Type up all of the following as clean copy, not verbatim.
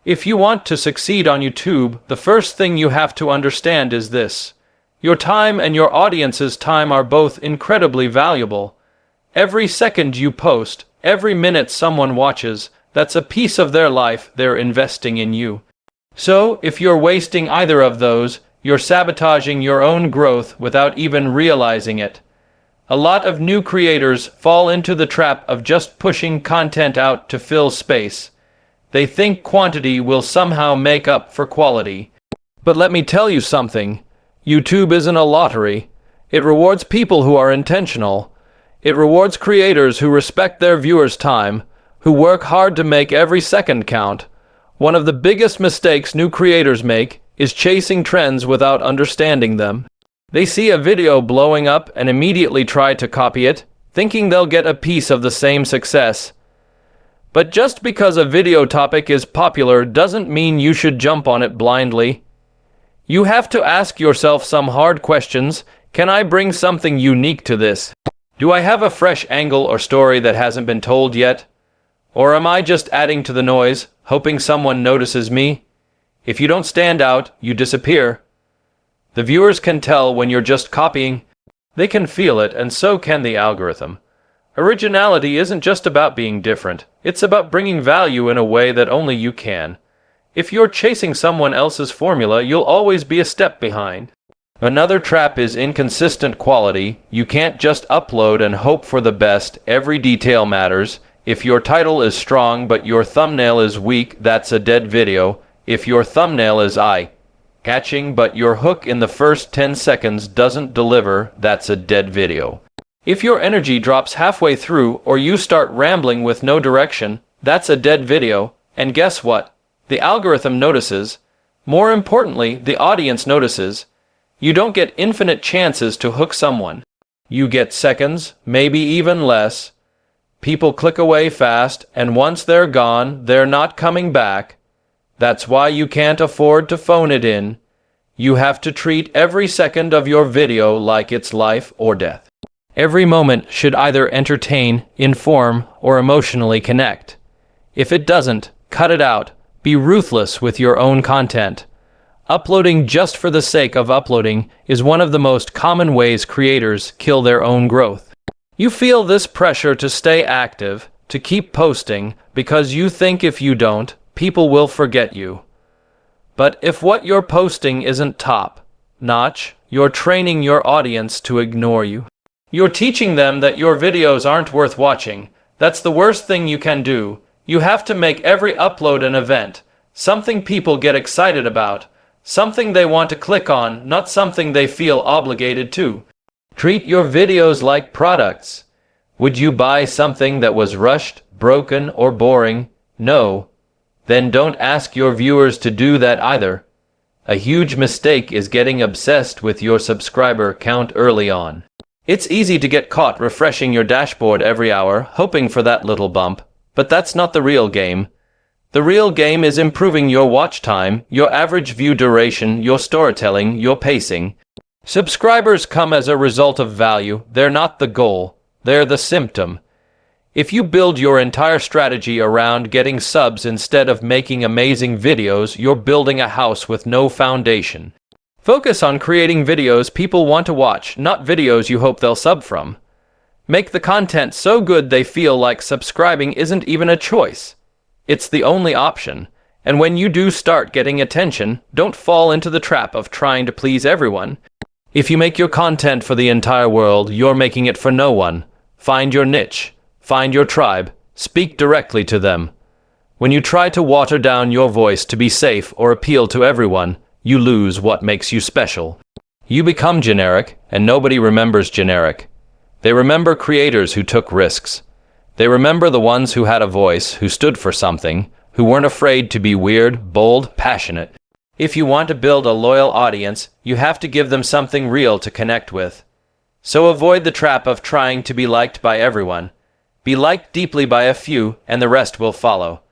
If you want to succeed on YouTube, the first thing you have to understand is this. Your time and your audience's time are both incredibly valuable. Every second you post, every minute someone watches, that's a piece of their life they're investing in you. So, if you're wasting either of those, you're sabotaging your own growth without even realizing it. A lot of new creators fall into the trap of just pushing content out to fill space. They think quantity will somehow make up for quality. But let me tell you something. YouTube isn't a lottery. It rewards people who are intentional. It rewards creators who respect their viewers' time, who work hard to make every second count. One of the biggest mistakes new creators make is chasing trends without understanding them. They see a video blowing up and immediately try to copy it, thinking they'll get a piece of the same success. But just because a video topic is popular doesn't mean you should jump on it blindly. You have to ask yourself some hard questions. Can I bring something unique to this? Do I have a fresh angle or story that hasn't been told yet? Or am I just adding to the noise, hoping someone notices me? If you don't stand out, you disappear. The viewers can tell when you're just copying. They can feel it, and so can the algorithm. Originality isn't just about being different. It's about bringing value in a way that only you can. If you're chasing someone else's formula, you'll always be a step behind. Another trap is inconsistent quality. You can't just upload and hope for the best. Every detail matters. If your title is strong but your thumbnail is weak, that's a dead video. If your thumbnail is eye-catching but your hook in the first 10 seconds doesn't deliver, that's a dead video. If your energy drops halfway through or you start rambling with no direction, that's a dead video. And guess what? The algorithm notices. More importantly, the audience notices. You don't get infinite chances to hook someone. You get seconds, maybe even less. People click away fast, and once they're gone, they're not coming back. That's why you can't afford to phone it in. You have to treat every second of your video like it's life or death. Every moment should either entertain, inform, or emotionally connect. If it doesn't, cut it out. Be ruthless with your own content. Uploading just for the sake of uploading is one of the most common ways creators kill their own growth. You feel this pressure to stay active, to keep posting, because you think if you don't, people will forget you. But if what you're posting isn't top-notch, you're training your audience to ignore you. You're teaching them that your videos aren't worth watching. That's the worst thing you can do. You have to make every upload an event, something people get excited about, something they want to click on, not something they feel obligated to. Treat your videos like products. Would you buy something that was rushed, broken, or boring? No. Then don't ask your viewers to do that either. A huge mistake is getting obsessed with your subscriber count early on. It's easy to get caught refreshing your dashboard every hour, hoping for that little bump, but that's not the real game. The real game is improving your watch time, your average view duration, your storytelling, your pacing. Subscribers come as a result of value. They're not the goal. They're the symptom. If you build your entire strategy around getting subs instead of making amazing videos, you're building a house with no foundation. Focus on creating videos people want to watch, not videos you hope they'll sub from. Make the content so good they feel like subscribing isn't even a choice. It's the only option. And when you do start getting attention, don't fall into the trap of trying to please everyone. If you make your content for the entire world, you're making it for no one. Find your niche. Find your tribe. Speak directly to them. When you try to water down your voice to be safe or appeal to everyone, you lose what makes you special. You become generic, and nobody remembers generic. They remember creators who took risks. They remember the ones who had a voice, who stood for something, who weren't afraid to be weird, bold, passionate. If you want to build a loyal audience, you have to give them something real to connect with. So avoid the trap of trying to be liked by everyone. Be liked deeply by a few, and the rest will follow.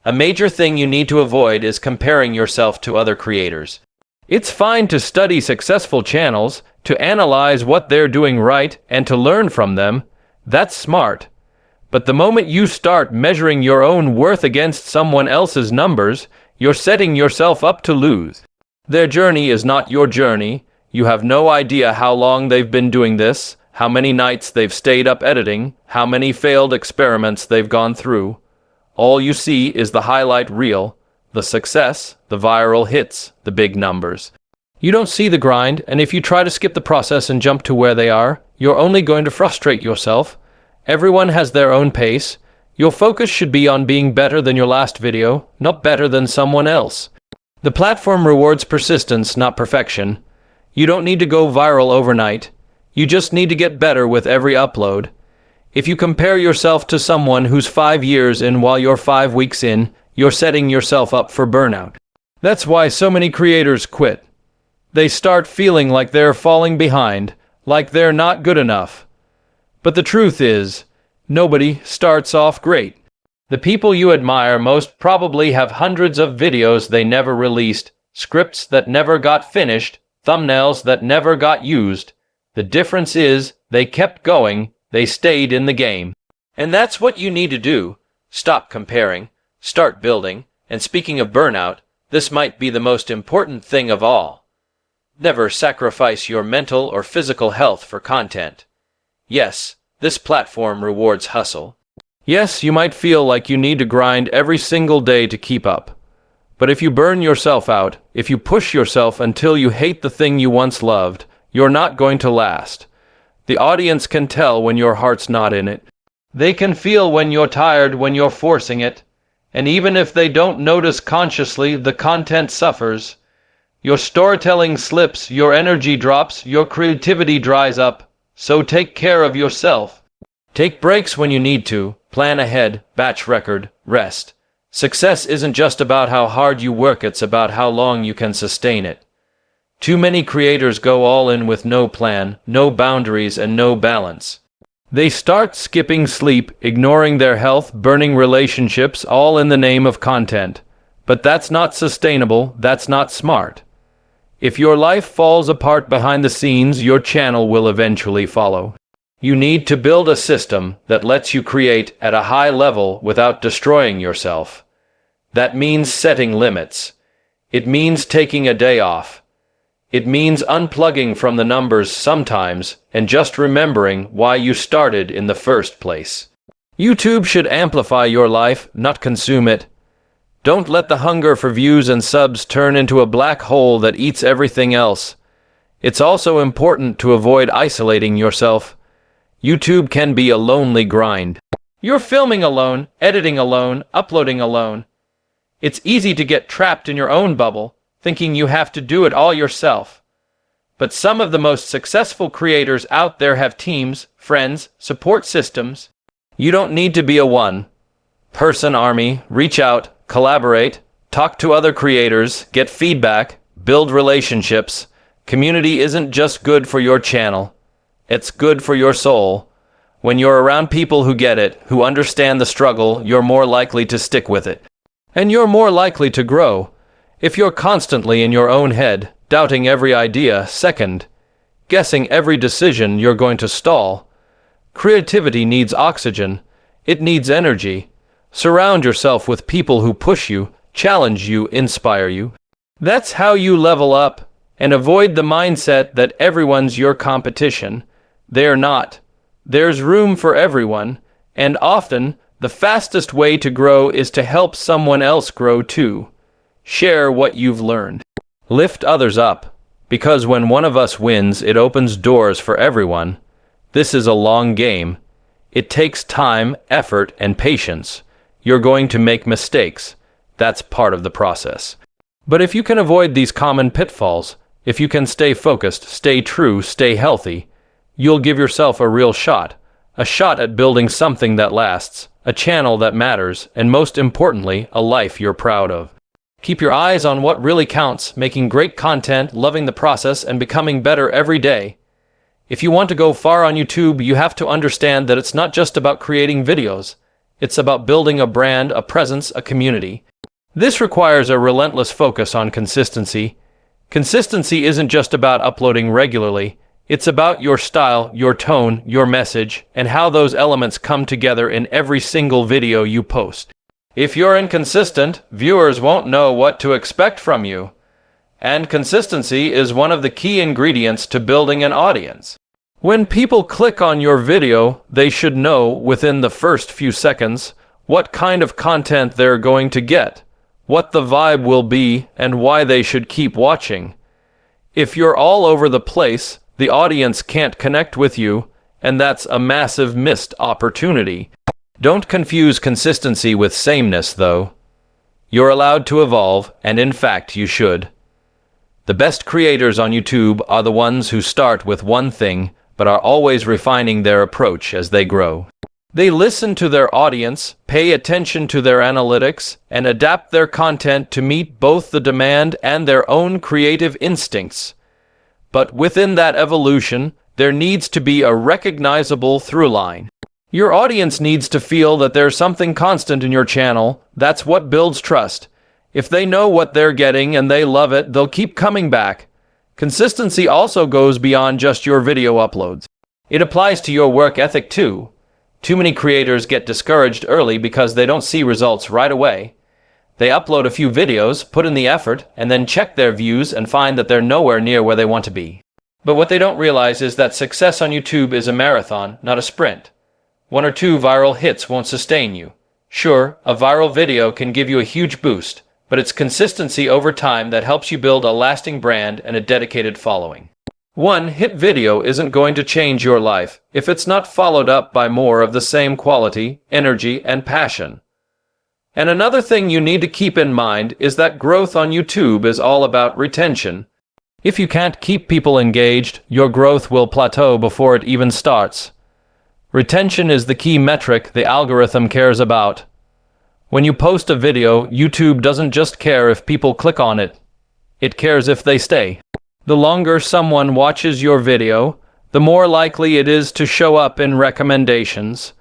A major thing you need to avoid is comparing yourself to other creators. It's fine to study successful channels, to analyze what they're doing right, and to learn from them. That's smart. But the moment you start measuring your own worth against someone else's numbers, you're setting yourself up to lose. Their journey is not your journey. You have no idea how long they've been doing this, how many nights they've stayed up editing, how many failed experiments they've gone through. All you see is the highlight reel, the success, the viral hits, the big numbers. You don't see the grind, and if you try to skip the process and jump to where they are, you're only going to frustrate yourself. Everyone has their own pace. Your focus should be on being better than your last video, not better than someone else. The platform rewards persistence, not perfection. You don't need to go viral overnight. You just need to get better with every upload. If you compare yourself to someone who's 5 years in while you're 5 weeks in, you're setting yourself up for burnout. That's why so many creators quit. They start feeling like they're falling behind, like they're not good enough. But the truth is, nobody starts off great. The people you admire most probably have hundreds of videos they never released, scripts that never got finished, thumbnails that never got used. The difference is, they kept going, they stayed in the game. And that's what you need to do. Stop comparing, start building, and speaking of burnout, this might be the most important thing of all. Never sacrifice your mental or physical health for content. Yes, this platform rewards hustle. Yes, you might feel like you need to grind every single day to keep up. But if you burn yourself out, if you push yourself until you hate the thing you once loved, you're not going to last. The audience can tell when your heart's not in it. They can feel when you're tired, when you're forcing it. And even if they don't notice consciously, the content suffers. Your storytelling slips, your energy drops, your creativity dries up. So take care of yourself. Take breaks when you need to. Plan ahead, batch record, rest. Success isn't just about how hard you work, it's about how long you can sustain it. Too many creators go all in with no plan, no boundaries, and no balance. They start skipping sleep, ignoring their health, burning relationships, all in the name of content. But that's not sustainable, that's not smart. If your life falls apart behind the scenes, your channel will eventually follow. You need to build a system that lets you create at a high level without destroying yourself. That means setting limits. It means taking a day off. It means unplugging from the numbers sometimes and just remembering why you started in the first place. YouTube should amplify your life, not consume it. Don't let the hunger for views and subs turn into a black hole that eats everything else. It's also important to avoid isolating yourself. YouTube can be a lonely grind. You're filming alone, editing alone, uploading alone. It's easy to get trapped in your own bubble, thinking you have to do it all yourself. But some of the most successful creators out there have teams, friends, support systems. You don't need to be a one-person army. Reach out, collaborate, talk to other creators, get feedback, build relationships. Community isn't just good for your channel. It's good for your soul. When you're around people who get it, who understand the struggle, you're more likely to stick with it. And you're more likely to grow. If you're constantly in your own head, doubting every idea, guessing every decision, you're going to stall. Creativity needs oxygen. It needs energy. Surround yourself with people who push you, challenge you, inspire you. That's how you level up, and avoid the mindset that everyone's your competition. They're not. There's room for everyone, and often, the fastest way to grow is to help someone else grow too. Share what you've learned. Lift others up, because when one of us wins, it opens doors for everyone. This is a long game. It takes time, effort, and patience. You're going to make mistakes. That's part of the process. But if you can avoid these common pitfalls, if you can stay focused, stay true, stay healthy, you'll give yourself a real shot. A shot at building something that lasts, a channel that matters, and most importantly, a life you're proud of. Keep your eyes on what really counts, making great content, loving the process, and becoming better every day. If you want to go far on YouTube, you have to understand that it's not just about creating videos. It's about building a brand, a presence, a community. This requires a relentless focus on consistency. Consistency isn't just about uploading regularly. It's about your style, your tone, your message, and how those elements come together in every single video you post. If you're inconsistent, viewers won't know what to expect from you. And consistency is one of the key ingredients to building an audience. When people click on your video, they should know within the first few seconds what kind of content they're going to get, what the vibe will be, and why they should keep watching. If you're all over the place, the audience can't connect with you, and that's a massive missed opportunity. Don't confuse consistency with sameness, though. You're allowed to evolve, and in fact, you should. The best creators on YouTube are the ones who start with one thing, but are always refining their approach as they grow. They listen to their audience, pay attention to their analytics, and adapt their content to meet both the demand and their own creative instincts. But within that evolution, there needs to be a recognizable through line. Your audience needs to feel that there's something constant in your channel. That's what builds trust. If they know what they're getting and they love it, they'll keep coming back. Consistency also goes beyond just your video uploads. It applies to your work ethic too. Too many creators get discouraged early because they don't see results right away. They upload a few videos, put in the effort, and then check their views and find that they're nowhere near where they want to be. But what they don't realize is that success on YouTube is a marathon, not a sprint. 1 or 2 viral hits won't sustain you. Sure, a viral video can give you a huge boost, but it's consistency over time that helps you build a lasting brand and a dedicated following. One hit video isn't going to change your life if it's not followed up by more of the same quality, energy, and passion. And another thing you need to keep in mind is that growth on YouTube is all about retention. If you can't keep people engaged, your growth will plateau before it even starts. Retention is the key metric the algorithm cares about. When you post a video, YouTube doesn't just care if people click on it. It cares if they stay. The longer someone watches your video, the more likely it is to show up in recommendations.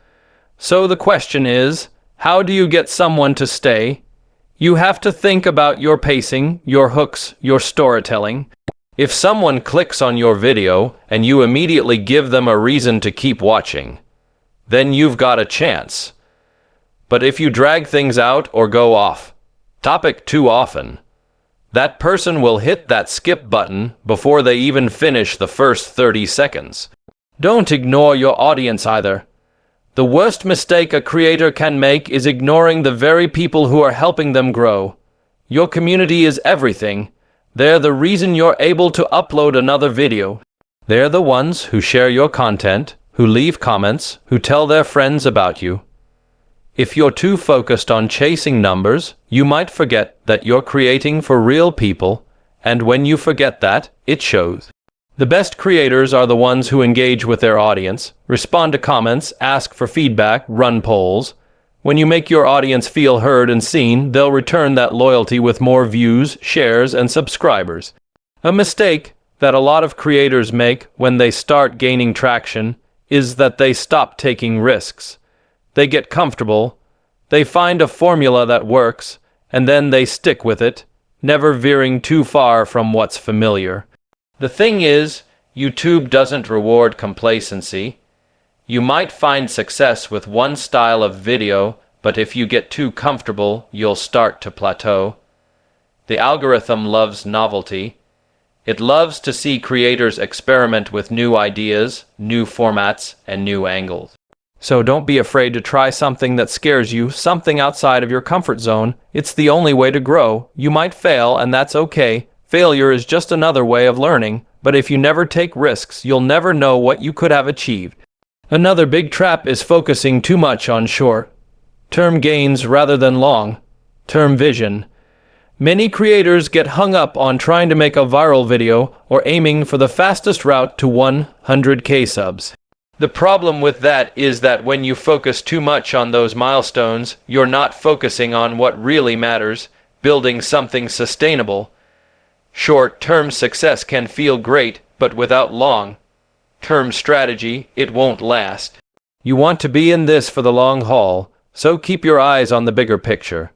So the question is, how do you get someone to stay? You have to think about your pacing, your hooks, your storytelling. If someone clicks on your video and you immediately give them a reason to keep watching, then you've got a chance. But if you drag things out or go off topic too often, that person will hit that skip button before they even finish the first 30 seconds. Don't ignore your audience either. The worst mistake a creator can make is ignoring the very people who are helping them grow. Your community is everything. They're the reason you're able to upload another video. They're the ones who share your content, who leave comments, who tell their friends about you. If you're too focused on chasing numbers, you might forget that you're creating for real people, and when you forget that, it shows. The best creators are the ones who engage with their audience, respond to comments, ask for feedback, run polls. When you make your audience feel heard and seen, they'll return that loyalty with more views, shares, and subscribers. A mistake that a lot of creators make when they start gaining traction is that they stop taking risks. They get comfortable, they find a formula that works, and then they stick with it, never veering too far from what's familiar. The thing is, YouTube doesn't reward complacency. You might find success with one style of video, but if you get too comfortable, you'll start to plateau. The algorithm loves novelty. It loves to see creators experiment with new ideas, new formats, and new angles. So don't be afraid to try something that scares you, something outside of your comfort zone. It's the only way to grow. You might fail, and that's okay. Failure is just another way of learning, but if you never take risks, you'll never know what you could have achieved. Another big trap is focusing too much on short-term gains rather than long-term vision. Many creators get hung up on trying to make a viral video or aiming for the fastest route to 100K subs. The problem with that is that when you focus too much on those milestones, you're not focusing on what really matters, building something sustainable. Short-term success can feel great, but without long-term strategy, it won't last. You want to be in this for the long haul, so keep your eyes on the bigger picture.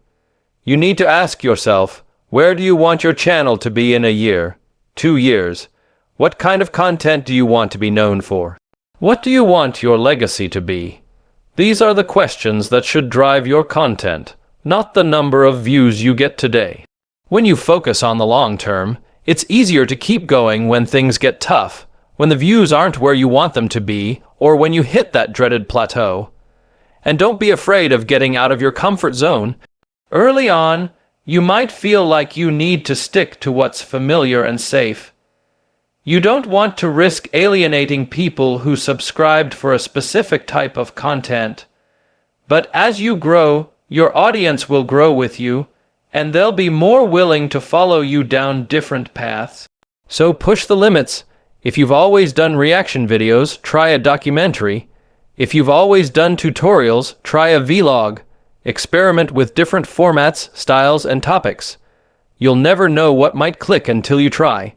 You need to ask yourself, where do you want your channel to be in a year, 2 years? What kind of content do you want to be known for? What do you want your legacy to be? These are the questions that should drive your content, not the number of views you get today. When you focus on the long term, it's easier to keep going when things get tough, when the views aren't where you want them to be, or when you hit that dreaded plateau. And don't be afraid of getting out of your comfort zone. Early on, you might feel like you need to stick to what's familiar and safe. You don't want to risk alienating people who subscribed for a specific type of content. But as you grow, your audience will grow with you, and they'll be more willing to follow you down different paths. So push the limits. If you've always done reaction videos, try a documentary. If you've always done tutorials, try a vlog. Experiment with different formats, styles, and topics. You'll never know what might click until you try.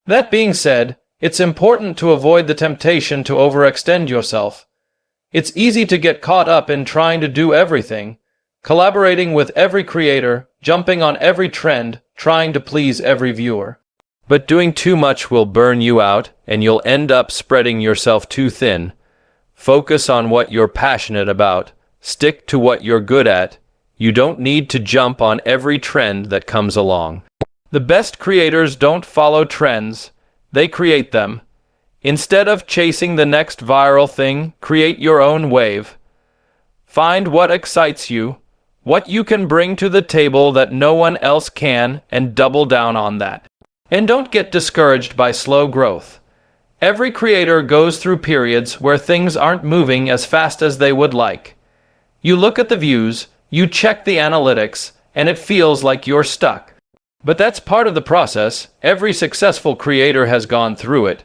That being said, it's important to avoid the temptation to overextend yourself. It's easy to get caught up in trying to do everything, collaborating with every creator, jumping on every trend, trying to please every viewer. But doing too much will burn you out, and you'll end up spreading yourself too thin. Focus on what you're passionate about. Stick to what you're good at. You don't need to jump on every trend that comes along. The best creators don't follow trends, they create them. Instead of chasing the next viral thing, create your own wave. Find what excites you, what you can bring to the table that no one else can, and double down on that. And don't get discouraged by slow growth. Every creator goes through periods where things aren't moving as fast as they would like. You look at the views, you check the analytics, and it feels like you're stuck. But that's part of the process. Every successful creator has gone through it.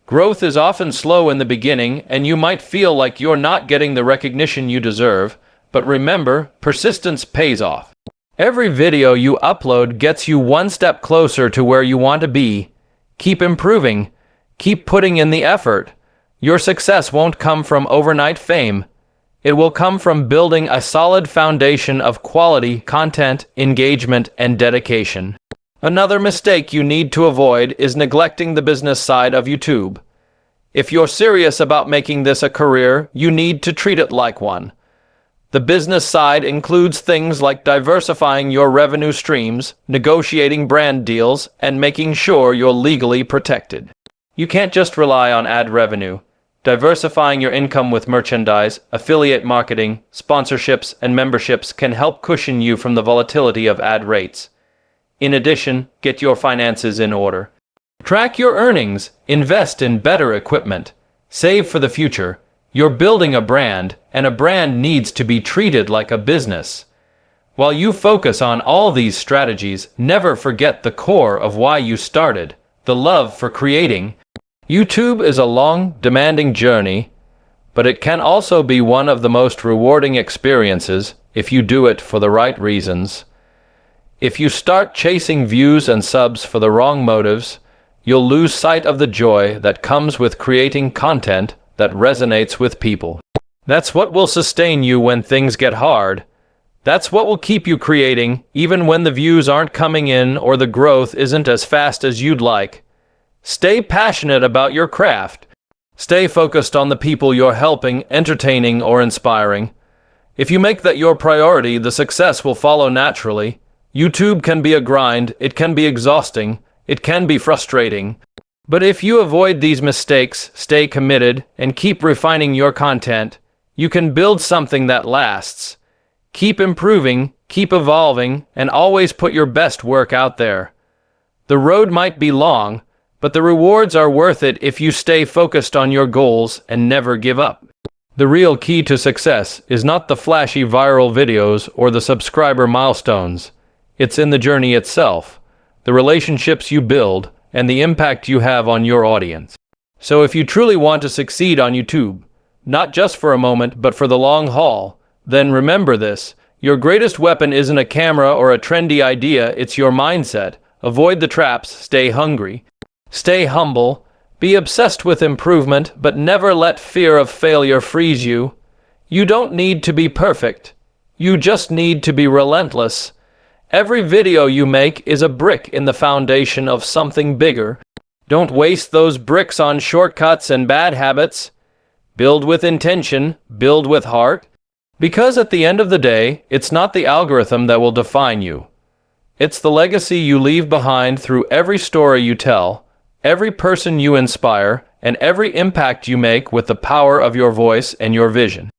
Growth is often slow in the beginning, and you might feel like you're not getting the recognition you deserve, but remember, persistence pays off. Every video you upload gets you one step closer to where you want to be. Keep improving. Keep putting in the effort. Your success won't come from overnight fame. It will come from building a solid foundation of quality content, engagement, and dedication. Another mistake you need to avoid is neglecting the business side of YouTube. If you're serious about making this a career, you need to treat it like one. The business side includes things like diversifying your revenue streams, negotiating brand deals, and making sure you're legally protected. You can't just rely on ad revenue. Diversifying your income with merchandise, affiliate marketing, sponsorships, and memberships can help cushion you from the volatility of ad rates. In addition, get your finances in order. Track your earnings, invest in better equipment, save for the future. You're building a brand, and a brand needs to be treated like a business. While you focus on all these strategies, never forget the core of why you started, the love for creating. YouTube is a long, demanding journey, but it can also be one of the most rewarding experiences if you do it for the right reasons. If you start chasing views and subs for the wrong motives, you'll lose sight of the joy that comes with creating content that resonates with people. That's what will sustain you when things get hard. That's what will keep you creating, even when the views aren't coming in or the growth isn't as fast as you'd like. Stay passionate about your craft. Stay focused on the people you're helping, entertaining, or inspiring. If you make that your priority, the success will follow naturally. YouTube can be a grind, it can be exhausting, it can be frustrating. But if you avoid these mistakes, stay committed, and keep refining your content, you can build something that lasts. Keep improving, keep evolving, and always put your best work out there. The road might be long, but the rewards are worth it if you stay focused on your goals and never give up. The real key to success is not the flashy viral videos or the subscriber milestones. It's in the journey itself, the relationships you build, and the impact you have on your audience. So if you truly want to succeed on YouTube, not just for a moment, but for the long haul, then remember this: your greatest weapon isn't a camera or a trendy idea, it's your mindset. Avoid the traps, stay hungry. Stay humble, be obsessed with improvement, but never let fear of failure freeze you. You don't need to be perfect. You just need to be relentless. Every video you make is a brick in the foundation of something bigger. Don't waste those bricks on shortcuts and bad habits. Build with intention, build with heart. Because at the end of the day, it's not the algorithm that will define you. It's the legacy you leave behind through every story you tell, every person you inspire, and every impact you make with the power of your voice and your vision.